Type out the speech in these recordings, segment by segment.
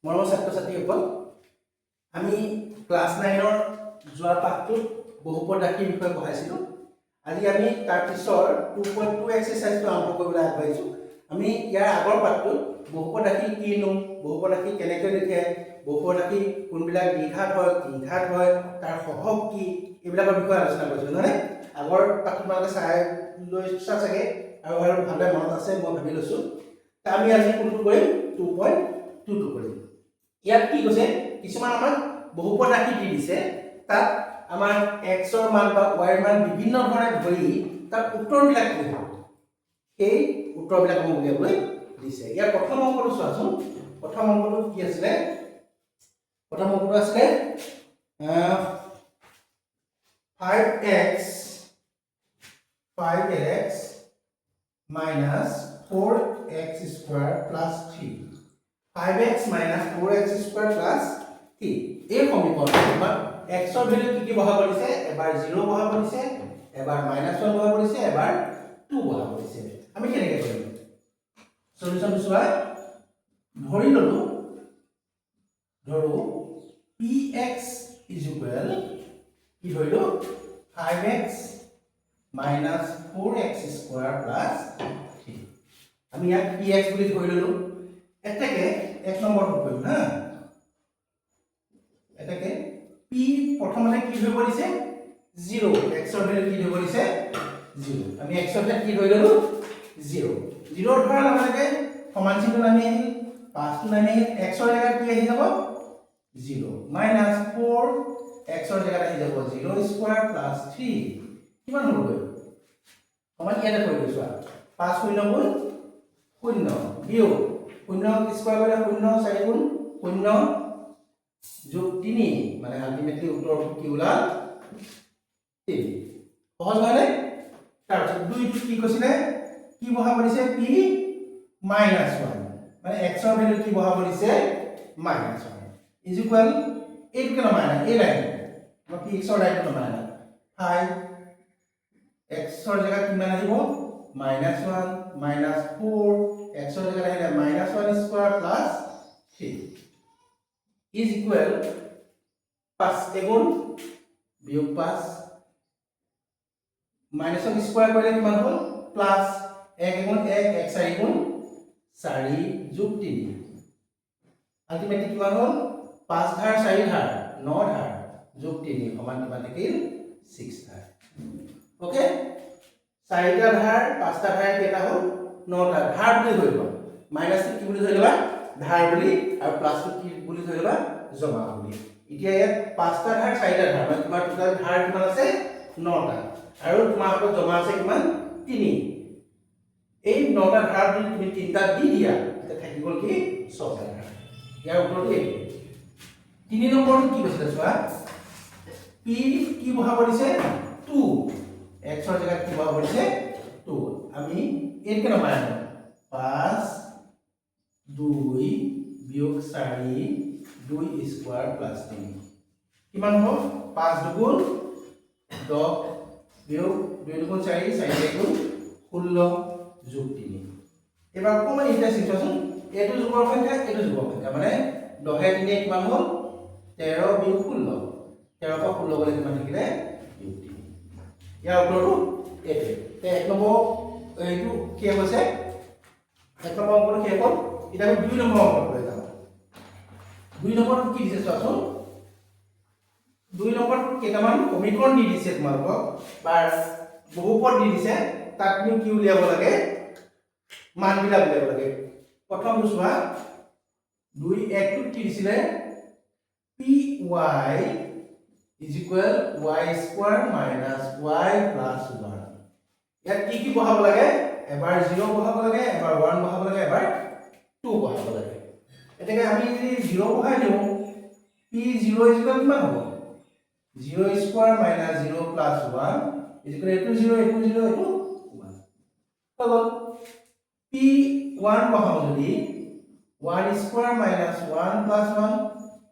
মৰমৰ ছাত্ৰ ছাত্ৰীসকল, আমি ক্লাছ 9ৰ যোৱা পাঠটোত বহুপদ ৰাশিৰ বিষয়ে পঢ়াইছিলোঁ। আজি আমি তাৰ পিছৰ 2.2 এক্সাৰচাইজটো আৰম্ভ কৰিবলৈ আগবাঢ়িছোঁ। আমি ইয়াৰ আগৰ পাঠটোত বহুপদ ৰাশি কিনো, বহুপদ ৰাশি কেনেকৈ লিখে, বহুপদ ৰাশি কোনবিলাক দ্বিঘাত হয়, ত্ৰিঘাত হয়, তাৰ সহগ কি, এইবিলাকৰ বিষয়ে আলোচনা কৰিছিলোঁ নহয়। আগৰ পাঠটো তোমালোকে চাই লৈছা চাগে আৰু ভালদৰে মনত আছে মই ভাবি লৈছোঁ। আমি আজি কোনটো কৰিম? 2.22 কৰিম। ইয়াত কি কৈছে, কিছুমান আমাক বহুপদ ৰাশি দি দিছে, তাত আমাৰ x ৰ মান বা y ৰ মান বিভিন্ন ধৰণে ধৰি তাৰ উত্তৰবিলাক কি হ'ব, সেই উত্তৰবিলাক আমাক উলিয়াবলৈ দিছে। ইয়াৰ প্ৰথম অংকটো চোৱাচোন। প্ৰথম অংকটো কি আছিলে? প্ৰথম অংকটো আছিলে 5x minus 4x square plus 3. 5x minus 4x square plus 3. এই সমীকৰণত x ৰ ভ্যালু কি বহাব দিছে? এবাৰ 0 বহাব দিছে, এবাৰ -1 বহাব দিছে, এবাৰ 2 বহাব দিছে। আমি কেনেকৈ কৰিম? সলিউশন চোৱা। ধৰি ললো, px is equal কি ধৰিলো 5x minus 4x square plus 3. আমি ইয়াক px বুলি ধৰি ললো। এটাকে এক নম্বৰটো কৰিম হা। এটাকে p প্ৰথমতে কি ধৰিব দিছে? 0। x ৰ ভ্যালু কি ধৰিব দিছে? 0। আমি x ৰ ভ্যালু কি ধৰি ললো? 0। 0 ধৰাৰ লগে সমান চিহ্ন নামি আহিল, 5 নামি আহিল, x ৰ জেগাত কি আহি যাব? 0 minus 4 x ৰ জেগাত আহি যাব 0 স্কয়াৰ প্লাস 3 কিমান হ'ব? সমান ইয়াতে কৰি দিছো। 5 0 গুণ 0 বিয়োগ 0 স্কয়াৰ কৰিলে 0 4 গুণ 0 যোগ 3 মানে আলটিমেটলি উত্তৰ কি ওলাল? 3। সহজ হয়নে? তাৰপিছত 2 কি কৈছিলে? কি বহাব দিছে? p minus 1 মানে x ৰ ভ্যালু কি বহাব দিছে? minus 1 is equal এইটো কেন মানে এই লাইন মই p x ৰ লাইনটো নমানে 5 x ৰ জায়গা কিমান আহিব? -1 -4 x ৰ জায়গা আহিলে -1 স্কয়ার প্লাস 3 is equal 5 এগুণ বিয়োগ 5 -1 স্কয়ার কৰিলে কিমান হ'ল? প্লাস 1 এগুণ 1 1 4 গুণ 4 যোগ 3 আলটিমেটলি কিমান হ'ল? 5 ধাৰ 4 ধাৰ 9 ধাৰ যোগ 3 সমান কিমান থাকিল? 6 ধাৰ। ওকে, 4টা ধাৰ 5টা ধাৰ কেইটা হ'ল? 9টা ধাৰ বুলি ধৰিব। মাইনাসটো কি বুলি ধৰিবা? ধাৰ বুলি, আৰু প্লাসটো কি বুলি ধৰিবা? জমা বুলি। এতিয়া ইয়াত 5টা ধাৰ 4টা ধাৰ মানে তোমাৰ টোটাল ধাৰ কিমান আছে? 9টা, আৰু তোমাৰ হাতত জমা আছে কিমান? 3। এই 9টা ধাৰ যদি তুমি 3টা দি দিয়া তেতিয়া থাকি গ'ল কি? 6টা ধাৰ। ইয়াৰ উত্তৰটো এই 3 নম্বৰটো কি কৈছিলে চোৱা। p কি বহাব দিছে? 2। x ৰ জায়গাত কি বহাব দিছে? 2। আমি এর কেন মানে 5 2 বিয়োগ 4 2 স্কয়ার প্লাস 3 কিমান হ'ল? 5 দুগুণ 10 বিয়োগ 2 দুগুণ 4 4 গুণ 16 যোগ 3। এবাৰ অকমান ইন্টাৰেস্টিং চোৱাচোন। এইটো যোগৰ সংখ্যা, এইটো যোগৰ সংখ্যা মানে 10 এ 3 কিমান হ'ল? 13 বিয়োগ 16 13 পৰা 16 গলে কিমান থাকিলে? বিয়োগ 3। ইয়াৰ উত্তৰটো এইটো। তে এক নম্বৰ এইটো কি হৈছে? এক নম্বৰ অংকটো কি হ'ল? এটা আমি 2 নম্বৰ অংকটো যাওঁ। 2 নম্বৰটো কি দিছে চোৱাচোন। 2 নম্বৰটো কেইটামান সমীকৰণ দি দিছে তোমালোকক, বা বহুপদ দি দিছে, তাক তুমি কি উলিয়াব লাগে? মানবিলাক উলিয়াব লাগে। প্ৰথমটো চোৱা, 2 1 টো কি দিছিলে? py is equal y square minus y plus 1. ইয়াত কি কি বহাব লাগে? এবাৰ 0 বহাব লাগে, এবাৰ 1 বহাব লাগে, এবাৰ 2 বহাব লাগে। এটাকে আমি যদি 0 বহাই দিও, p 0 is equal কিমান হ'ব? 0 square minus 0 plus 1 is equal to 0 1 হ'ল। p 1 বহাব যদি 1 square minus 1 plus 1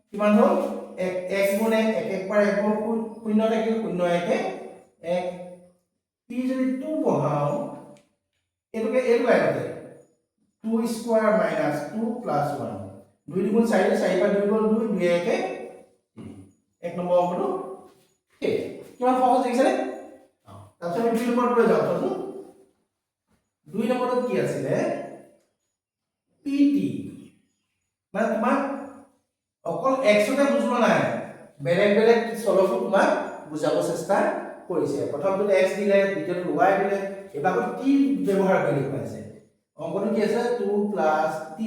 কিমান হ'ল? 1 গুণ 1 1 বাৰ 1 গুণ 0 থাকিল 0 1 1 p যদি 2 বহাও এটোকে এই লাইনতে 2 স্কয়ার minus 2 plus 1 2 2 4 4 পা 2 গল 2 2 1 এক নম্বৰ অংকটো ঠিক কিমান সহজ দেখিছানে তাৰপিছত আমি 2 নম্বৰটো যাওঁ চাচোন 2 নম্বৰত কি আছিলে pt মানে তোমাক অকল xতে বুজোৱা নাই বেলেগ বেলেগ চলকো তোমাক বুজাব চেষ্টা কৰিছে প্ৰথমটো x দিলে দ্বিতীয়টো y দিলে এবাৰ t ব্যৱহাৰ কৰি পাইছে অংকটো কি আছে 2 + t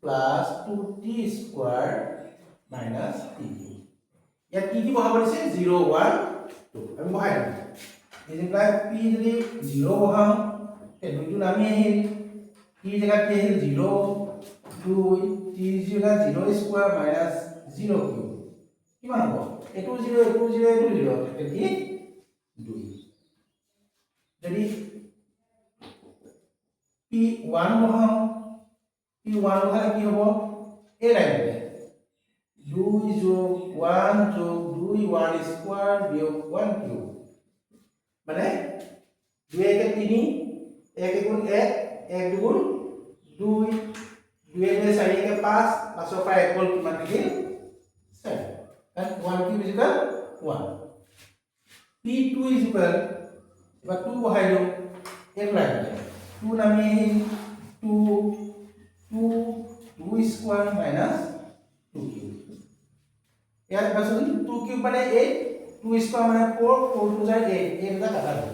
+ 2t স্কয়াৰ - t ইয়াত কি কি বহাব দিছে 0 1 2 আমি বহাই দিম যেনিবা p যদি 0 বহাম তে দুইটো নামি আহিল t জায়গা কি আহিল 0 2 t জায়গা 0 স্কয়াৰ - 0 কিউব কিমান হ'ব এটো 0 এটো 0 এটো 0 এটা কি 2 যদি p1 বহাম p1 বহালে কি হ'ব এই লাইনতে 2 যোগ 1 যোগ 2 1 স্কয়াৰ বিয়োগ 1 কিউব মানে 2 1 3 1 গুণ 1 1 দুগুণ 2 2 2 4 1 5 5 পৰা 1 গল কিমান থাকিল 7 and 1 cube equal 1 p2 equal এবাৰ 2 বহাই দিও এক লাইনতে 2 নামি আহিল 2 2 2 স্কয়াৰ - 2 কিউব ইয়াত বাচোন 2 কিউব মানে 8 2 স্কয়াৰ মানে 4 4 2 যায় 8 এটা কাটা গল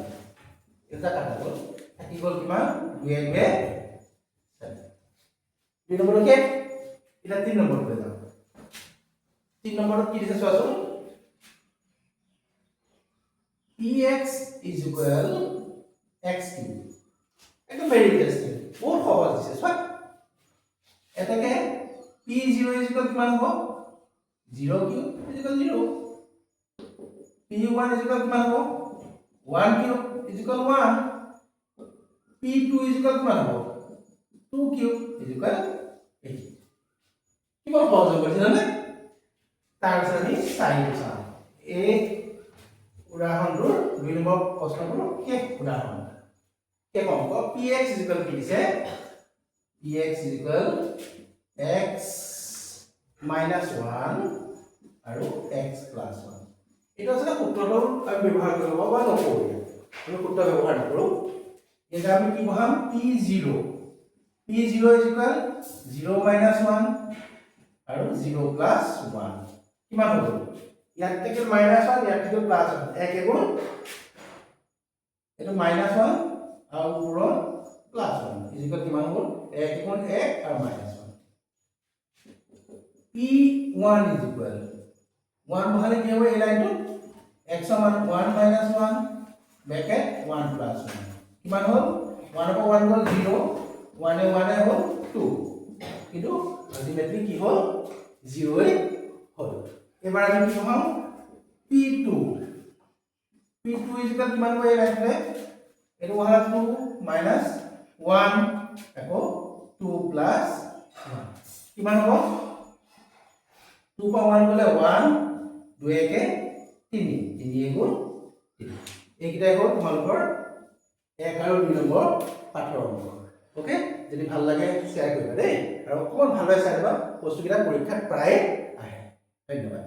এটা কাটা গল থাকি গল কিমান 2 1 7 2 নম্বৰ কি এটা 3 নম্বৰটো যাও 3 নম্বৰত কি দিছে চোৱাচোন px = x কিউব এটা ভেৰি ইন্টাৰেস্টিং বহুত সহজ দিছে চোৱা এটাকে p0 কিমান হ'ব 0 কিউব = 0 p1 কিমান হ'ব 1 কিউব = 1 p2 কিমান হ'ব 2 কিউব = 8 কিমান সহজ হৈ গৈছে না তাৰপিছত আমি চাইটো চাওঁ এই উদাহৰণটোৰ 2 নম্বৰ প্ৰশ্নটোৰ শেষ উদাহৰণ শেষ অংক px কি দিছে px x - 1 আৰু x + 1 এটা আছে সূত্ৰটো আমি ব্যৱহাৰ কৰিব বা নকৰো আমি সূত্ৰ ব্যৱহাৰ নকৰো এটা আমি কি বহাম p0 0 - 1 আৰু 0 + 1 কিমান হ'ব ইয়াত থেকে -1 ইয়াত থেকে +1 এক এগুণ এটা -1 আৰু ওপৰত +1 ইকুয়াল কিমান হ'ব 1 এগুণ 1 আৰু -1 p1 1 বহালে কি হ'ব এই লাইনটো x সমান 1 - 1 ব্ৰেকেট 1 + 1 কিমান হ'ল 1 পৰা 1 গল 0 1 এ 1 এ হ'ল 2 কিন্তু আলটিমেটলি কি হ'ল 0 এ হ'ল এবাৰ আমি কি বহাম p2 কিমান হ'ব এই লাইনতে এটো বহালে 2 - 1 আকৌ 2 + 1 কিমান হ'ব 2 পৰা 1 গলে 1 2 1 3 3 এগুণ 3 এইকেইটাই হ'ল তোমালোকৰ 1 আৰু 2 নম্বৰ পাঠৰ অংক ওকে যদি ভাল লাগে শেয়াৰ কৰিবা দেই আৰু অকমান ভালদৰে চাই লবা বস্তুকেইটা পৰীক্ষাত প্ৰায় আহে ধন্যবাদ